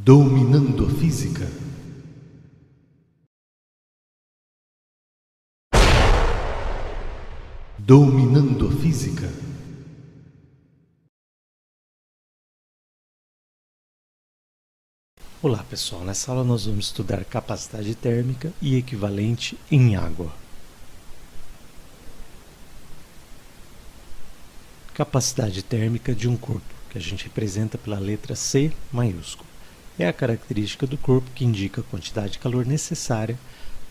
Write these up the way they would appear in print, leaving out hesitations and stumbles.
Dominando a física. Dominando a física. Olá pessoal, nessa aula nós vamos estudar capacidade térmica e equivalente em água. Capacidade térmica de um corpo, que a gente representa pela letra C maiúscula. É a característica do corpo que indica a quantidade de calor necessária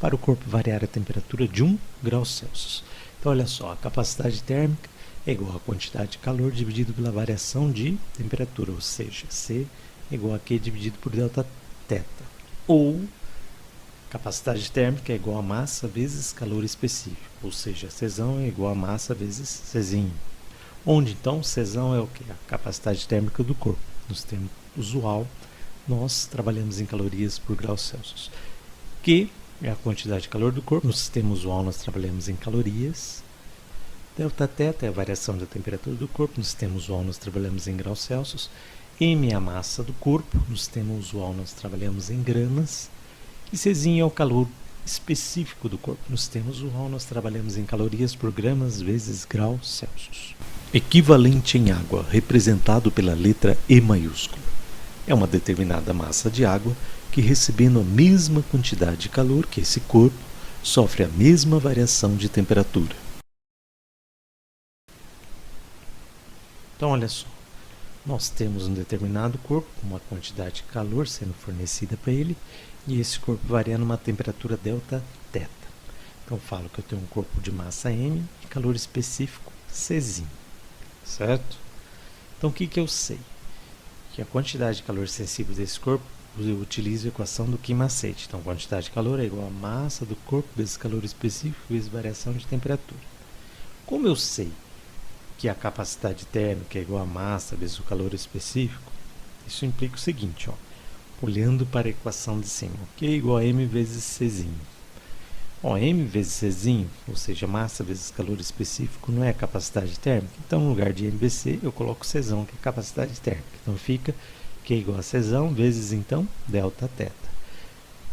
para o corpo variar a temperatura de 1 grau Celsius. Então olha só, a capacidade térmica é igual à quantidade de calor dividido pela variação de temperatura, ou seja, C é igual a Q dividido por delta θ. Ou capacidade térmica é igual a massa vezes calor específico, ou seja, Czão é igual a massa vezes Czinho. Onde então Czão é o que? A capacidade térmica do corpo. Nos termos usual, nós trabalhamos em calorias por grau Celsius. Q é a quantidade de calor do corpo. No sistema usual nós trabalhamos em calorias. Delta θ é a variação da temperatura do corpo. No sistema usual nós trabalhamos em graus Celsius. M é a massa do corpo. No sistema usual nós trabalhamos em gramas. E Czinho é o calor específico do corpo. No sistema usual nós trabalhamos em calorias por gramas vezes graus Celsius. Equivalente em água, representado pela letra E maiúscula. É uma determinada massa de água que, recebendo a mesma quantidade de calor que esse corpo, sofre a mesma variação de temperatura. Então, olha só, nós temos um determinado corpo, uma quantidade de calor sendo fornecida para ele, e esse corpo varia numa temperatura delta θ. Então, eu falo que eu tenho um corpo de massa M e calor específico Czinho, certo? Então, o que eu sei? Que a quantidade de calor sensível desse corpo, eu utilizo a equação do Kim-Macete. Então, a quantidade de calor é igual a massa do corpo vezes calor específico vezes variação de temperatura. Como eu sei que a capacidade térmica é igual a massa vezes o calor específico, isso implica o seguinte, ó, olhando para a equação de cima, Q é igual a M vezes Czinho. Ó, M vezes Czinho, ou seja, massa vezes calor específico, não é a capacidade térmica. Então, no lugar de M vezes C, eu coloco Czão, que é a capacidade térmica. Então, fica Q igual a Czão vezes, então, delta θ.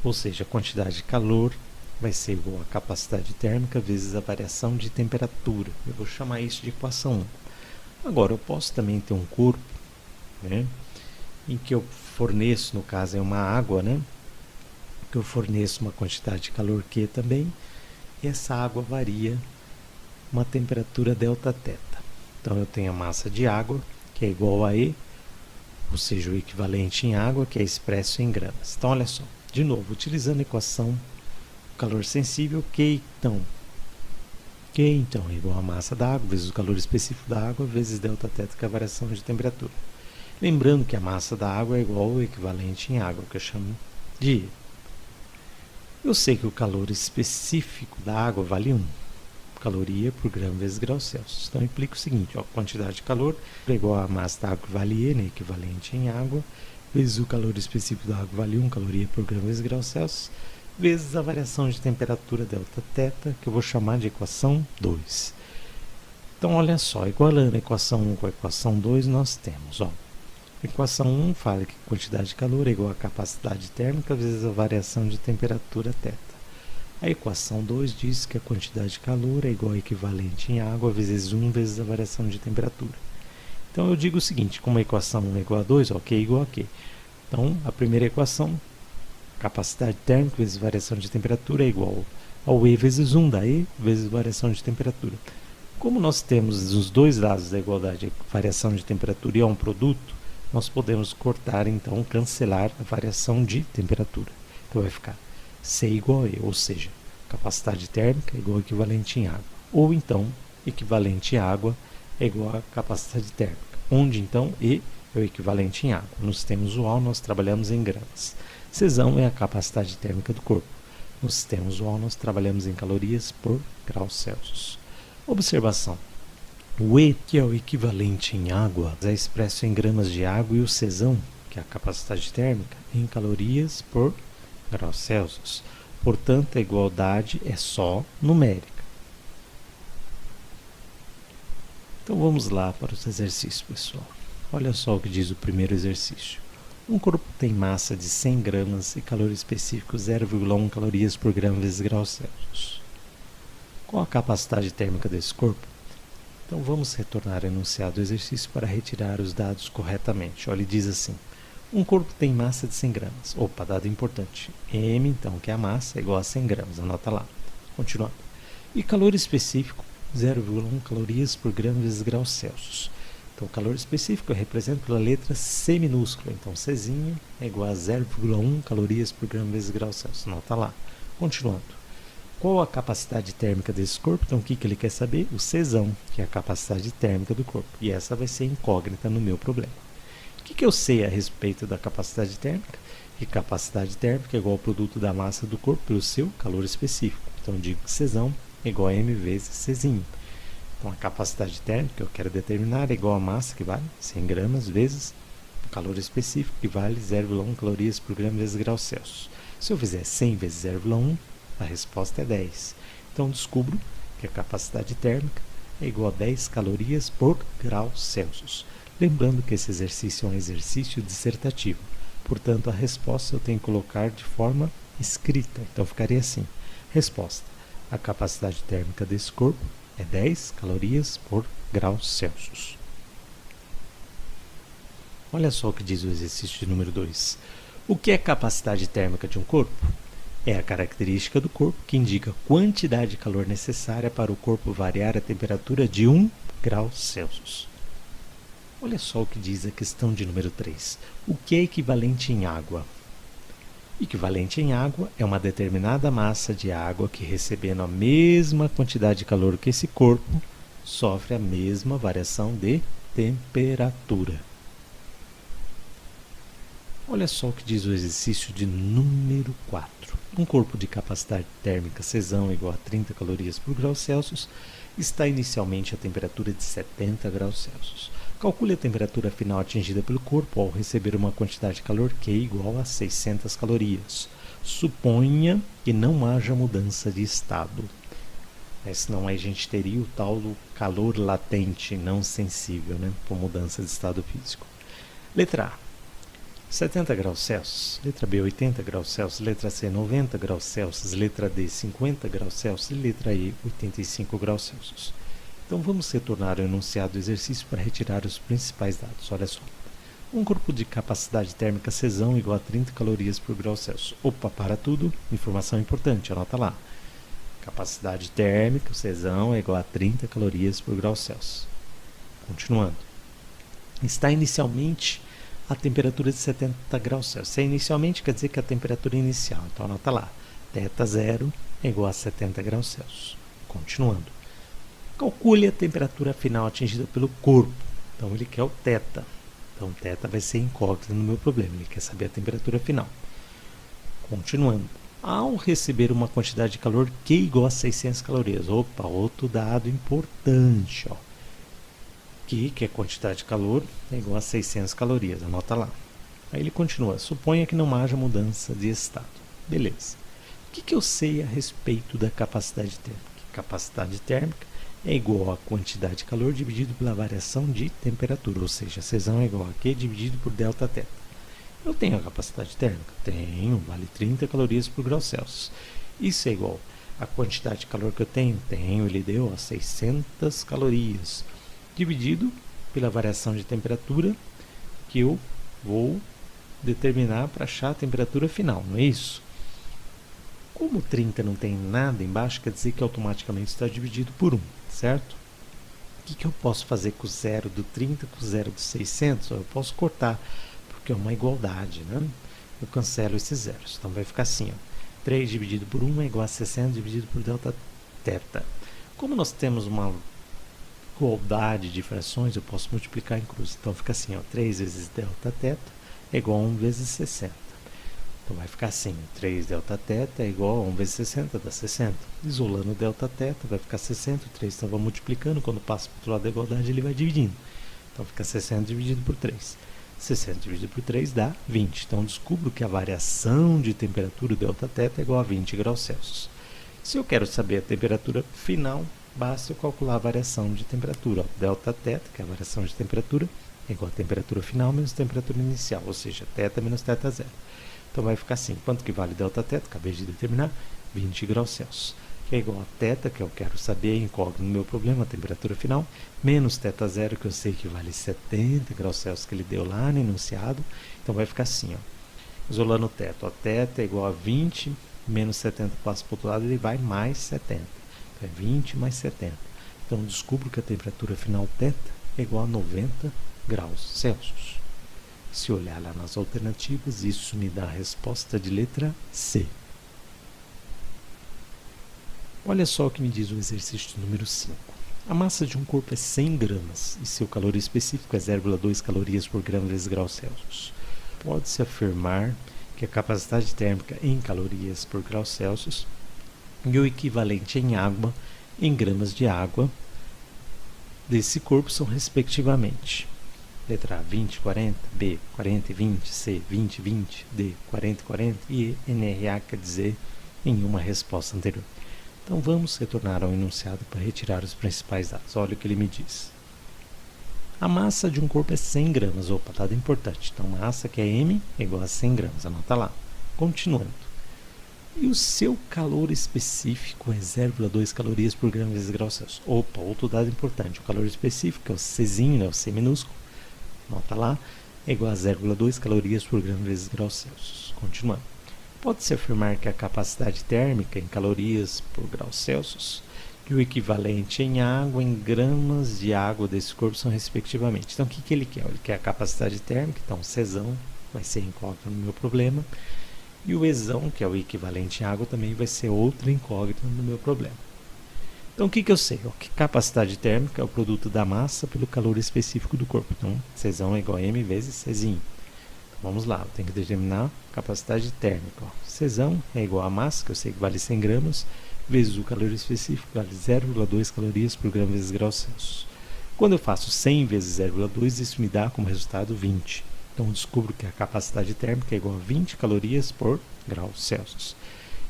Ou seja, a quantidade de calor vai ser igual a capacidade térmica vezes a variação de temperatura. Eu vou chamar isso de equação 1. Agora, eu posso também ter um corpo, né, em que eu forneço, no caso, é uma água, né, que eu forneço uma quantidade de calor Q também, e essa água varia uma temperatura delta θ. Então, eu tenho a massa de água, que é igual a E, ou seja, o equivalente em água, que é expresso em gramas. Então, olha só, de novo, utilizando a equação calor sensível, Q então é igual a massa da água vezes o calor específico da água vezes delta θ, que é a variação de temperatura. Lembrando que a massa da água é igual ao equivalente em água, que eu chamo de E. Eu sei que o calor específico da água vale 1 caloria por grama vezes graus Celsius. Então, implica o seguinte, ó, a quantidade de calor é igual a massa da água que vale E, né, equivalente em água, vezes o calor específico da água vale 1 caloria por grama vezes graus Celsius, vezes a variação de temperatura delta θ, que eu vou chamar de equação 2. Então, olha só, igualando a equação 1 com a equação 2, nós temos, ó, a equação 1 fala que a quantidade de calor é igual a capacidade térmica vezes a variação de temperatura θ. A equação 2 diz que a quantidade de calor é igual a equivalente em água vezes 1 vezes a variação de temperatura. Então, eu digo o seguinte, como a equação 1 é igual a 2, ó, Q é igual a Q. Então, a primeira equação, capacidade térmica vezes variação de temperatura é igual ao E vezes 1 da E vezes variação de temperatura. Como nós temos os dois lados da igualdade, a variação de temperatura e é um produto, nós podemos cortar, então, cancelar a variação de temperatura. Então, vai ficar C igual a E, ou seja, capacidade térmica é igual a equivalente em água. Ou, então, equivalente em água é igual a capacidade térmica, onde, então, E é o equivalente em água. No sistema usual, nós trabalhamos em gramas. Czão é a capacidade térmica do corpo. No sistema usual, nós trabalhamos em calorias por graus Celsius. Observação. O E, que é o equivalente em água, é expresso em gramas de água, e o Czão, que é a capacidade térmica, em calorias por graus Celsius. Portanto, a igualdade é só numérica. Então, vamos lá para os exercícios, pessoal. Olha só o que diz o primeiro exercício. Um corpo tem massa de 100 gramas e calor específico 0,1 calorias por grama vezes graus Celsius. Qual a capacidade térmica desse corpo? Então vamos retornar ao enunciado do exercício para retirar os dados corretamente. Olha, ele diz assim: um corpo tem massa de 100 gramas. Opa, dado importante. M, então, que é a massa, é igual a 100 gramas. Anota lá. Continuando. E calor específico, 0,1 calorias por grama vezes graus Celsius. Então, o calor específico eu represento pela letra C minúscula. Então, Czinho é igual a 0,1 calorias por grama vezes graus Celsius. Anota lá. Continuando. Qual a capacidade térmica desse corpo? Então, o que ele quer saber? O Czão, que é a capacidade térmica do corpo. E essa vai ser incógnita no meu problema. O que eu sei a respeito da capacidade térmica? Que capacidade térmica é igual ao produto da massa do corpo pelo seu calor específico. Então, eu digo que Czão é igual a M vezes Czinho. Então, a capacidade térmica que eu quero determinar é igual a massa, que vale 100 gramas, vezes o calor específico, que vale 0,1 calorias por grama vezes graus Celsius. Se eu fizer 100 vezes 0,1, a resposta é 10. Então, descubro que a capacidade térmica é igual a 10 calorias por grau Celsius. Lembrando que esse exercício é um exercício dissertativo. Portanto, a resposta eu tenho que colocar de forma escrita. Então, ficaria assim. Resposta. A capacidade térmica desse corpo é 10 calorias por grau Celsius. Olha só o que diz o exercício de número 2. O que é capacidade térmica de um corpo? É a característica do corpo que indica a quantidade de calor necessária para o corpo variar a temperatura de 1 grau Celsius. Olha só o que diz a questão de número 3. O que é equivalente em água? Equivalente em água é uma determinada massa de água que, recebendo a mesma quantidade de calor que esse corpo, sofre a mesma variação de temperatura. Olha só o que diz o exercício de número 4. Um corpo de capacidade térmica Czão igual a 30 calorias por grau Celsius está inicialmente a temperatura de 70 graus Celsius. Calcule a temperatura final atingida pelo corpo ao receber uma quantidade de calor Q igual a 600 calorias. Suponha que não haja mudança de estado. Senão a gente teria o tal do calor latente não sensível, por mudança de estado físico. Letra A. 70 graus Celsius, letra B 80 graus Celsius, letra C 90 graus Celsius, letra D 50 graus Celsius e letra E 85 graus Celsius. Então vamos retornar ao enunciado do exercício para retirar os principais dados. Olha só. Um corpo de capacidade térmica Czão igual a 30 calorias por grau Celsius. Opa, para tudo, informação importante, anota lá. Capacidade térmica, Czão é igual a 30 calorias por grau Celsius. Continuando. Está inicialmente a temperatura de 70 graus Celsius. Se é inicialmente, quer dizer que é a temperatura inicial. Então, anota lá. θ0 é igual a 70 graus Celsius. Continuando. Calcule a temperatura final atingida pelo corpo. Então, ele quer o θ. Então, θ vai ser incógnito no meu problema. Ele quer saber a temperatura final. Continuando. Ao receber uma quantidade de calor Q igual a 600 calorias. Opa, outro dado importante, ó. Q, que é quantidade de calor, é igual a 600 calorias. Anota lá. Aí ele continua. Suponha que não haja mudança de estado. Beleza. O que eu sei a respeito da capacidade térmica? Capacidade térmica é igual a quantidade de calor dividido pela variação de temperatura. Ou seja, Czão é igual a Q dividido por Δθ. Eu tenho a capacidade térmica? Tenho. Vale 30 calorias por grau Celsius. Isso é igual a quantidade de calor que eu tenho? Tenho. Ele deu a 600 calorias. Dividido pela variação de temperatura que eu vou determinar para achar a temperatura final, não é isso? Como 30 não tem nada embaixo, quer dizer que automaticamente está dividido por 1, certo? O que eu posso fazer com o zero do 30 com o zero do 600? Eu posso cortar, porque é uma igualdade, Eu cancelo esses zeros, então vai ficar assim, ó. 3 dividido por 1 é igual a 60 dividido por Δθ. Como nós temos uma igualdade de frações, eu posso multiplicar em cruz. Então fica assim, ó, 3 vezes Δθ é igual a 1 vezes 60. Então vai ficar assim, 3 Δθ é igual a 1 vezes 60, dá 60. Isolando o Δθ, vai ficar 60, o 3 estava multiplicando, quando passa para o outro lado da igualdade ele vai dividindo. Então fica 60 dividido por 3. 60 dividido por 3 dá 20. Então descubro que a variação de temperatura do Δθ é igual a 20 graus Celsius. Se eu quero saber a temperatura final, basta eu calcular a variação de temperatura. Δθ, que é a variação de temperatura, é igual a temperatura final menos temperatura inicial, ou seja, θ menos θ0. Então vai ficar assim, quanto que vale ΔT? Acabei de determinar, 20 graus Celsius, que é igual a θ, que eu quero saber, incógnito no meu problema, a temperatura final, menos θ0, que eu sei que vale 70 graus Celsius, que ele deu lá no enunciado. Então vai ficar assim, ó, isolando o teto, θ é igual a 20, menos 70 passa para o outro lado, ele vai mais 70. Então é 20 mais 70. Então descubro que a temperatura final θ é igual a 90 graus Celsius. Se olhar lá nas alternativas, isso me dá a resposta de letra C. Olha só o que me diz o exercício número 5. A massa de um corpo é 100 gramas e seu calor específico é 0,2 calorias por grama vezes graus Celsius. Pode-se afirmar que a capacidade térmica em calorias por graus Celsius e o equivalente em água em gramas de água desse corpo são respectivamente letra A, 20 e 40, B, 40 e 20, C, 20 e 20, D, 40 e 40 e NRA quer dizer em uma resposta anterior. Então vamos retornar ao enunciado para retirar os principais dados. Olha o que ele me diz. A massa de um corpo é 100 gramas. Opa, dado importante. Então massa que é M é igual a 100 gramas. Anota lá. Continuando. E o seu calor específico é 0,2 calorias por grama vezes grau Celsius. Opa, outro dado importante. O calor específico é o Czinho, né, o C minúsculo. Nota lá. É igual a 0,2 calorias por grama vezes grau Celsius. Continuando. Pode-se afirmar que a capacidade térmica em calorias por graus Celsius e o equivalente em água em gramas de água desse corpo são respectivamente. Então, o que ele quer? Ele quer a capacidade térmica, então Czão vai ser incógnito no meu problema, e o Ezão, que é o equivalente em água, também vai ser outra incógnita no meu problema. Então, o que eu sei? Que capacidade térmica é o produto da massa pelo calor específico do corpo. Então, Czão é igual a M vezes Czinho. Vamos lá, eu tenho que determinar a capacidade térmica. Czão é igual a massa, que eu sei que vale 100 gramas, vezes o calor específico, vale 0,2 calorias por grama vezes graus Celsius. Quando eu faço 100 vezes 0,2, isso me dá como resultado 20. Então eu descubro que a capacidade térmica é igual a 20 calorias por graus Celsius.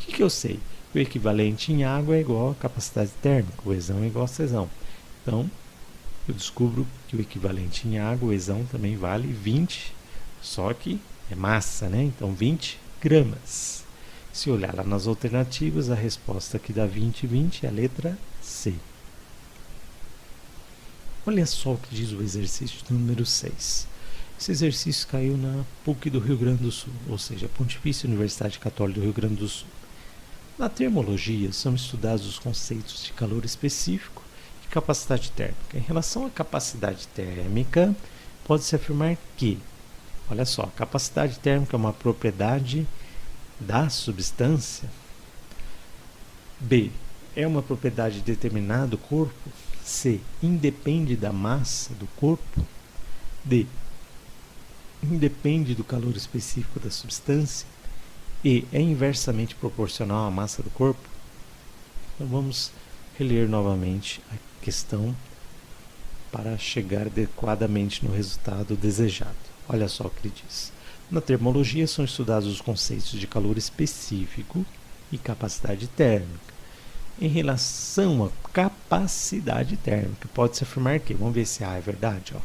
O que eu sei? O equivalente em água é igual a capacidade térmica, o Ezão é igual a Czão. Então eu descubro que o equivalente em água, o Ezão, também vale 20, só que é massa, né? Então 20 gramas. Se olhar lá nas alternativas, a resposta que dá 20 e 20 é a letra C. Olha só o que diz o exercício número 6. Esse exercício caiu na PUC do Rio Grande do Sul, ou seja, Pontifícia Universidade Católica do Rio Grande do Sul. Na termologia, são estudados os conceitos de calor específico e capacidade térmica. Em relação à capacidade térmica, pode-se afirmar que, olha só, a capacidade térmica é uma propriedade da substância. B, é uma propriedade determinada do corpo. C, independe da massa do corpo. D, independe do calor específico da substância. E, é inversamente proporcional à massa do corpo. Então vamos reler novamente a questão para chegar adequadamente no resultado desejado. Olha só o que ele diz. Na termologia são estudados os conceitos de calor específico e capacidade térmica. Em relação à capacidade térmica, pode-se afirmar que, vamos ver se é verdade, ó.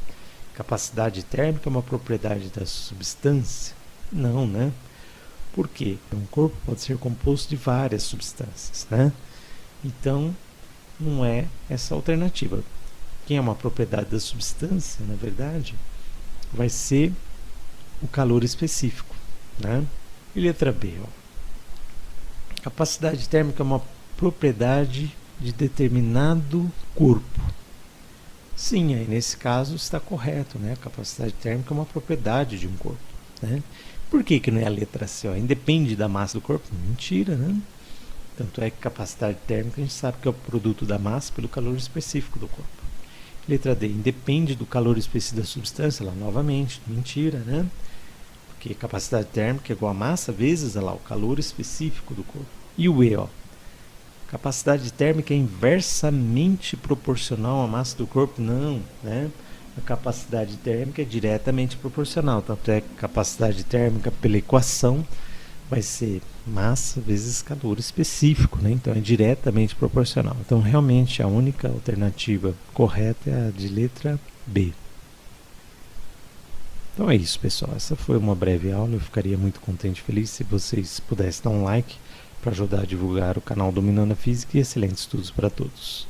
Capacidade térmica é uma propriedade da substância? Não, né? Por quê? Um corpo pode ser composto de várias substâncias, né? Então, não é essa alternativa. Quem é uma propriedade da substância, na verdade, vai ser o calor específico, né? E letra B, ó. Capacidade térmica é uma propriedade de determinado corpo. Sim, aí nesse caso está correto, né? A capacidade térmica é uma propriedade de um corpo, né? Por que não é a letra C? Ó? Independe da massa do corpo? Mentira, né? Tanto é que capacidade térmica a gente sabe que é o produto da massa pelo calor específico do corpo. Letra D, independe do calor específico da substância? Lá novamente, mentira, né? Porque capacidade térmica é igual a massa vezes lá, o calor específico do corpo. E o E, ó, capacidade térmica é inversamente proporcional à massa do corpo? Não, né? A capacidade térmica é diretamente proporcional, tanto é que a capacidade térmica pela equação vai ser massa vezes calor específico, né? Então é diretamente proporcional. Então realmente a única alternativa correta é a de letra B. Então é isso, pessoal. Essa foi uma breve aula. Eu ficaria muito contente e feliz se vocês pudessem dar um like para ajudar a divulgar o canal Dominando a Física, e excelentes estudos para todos.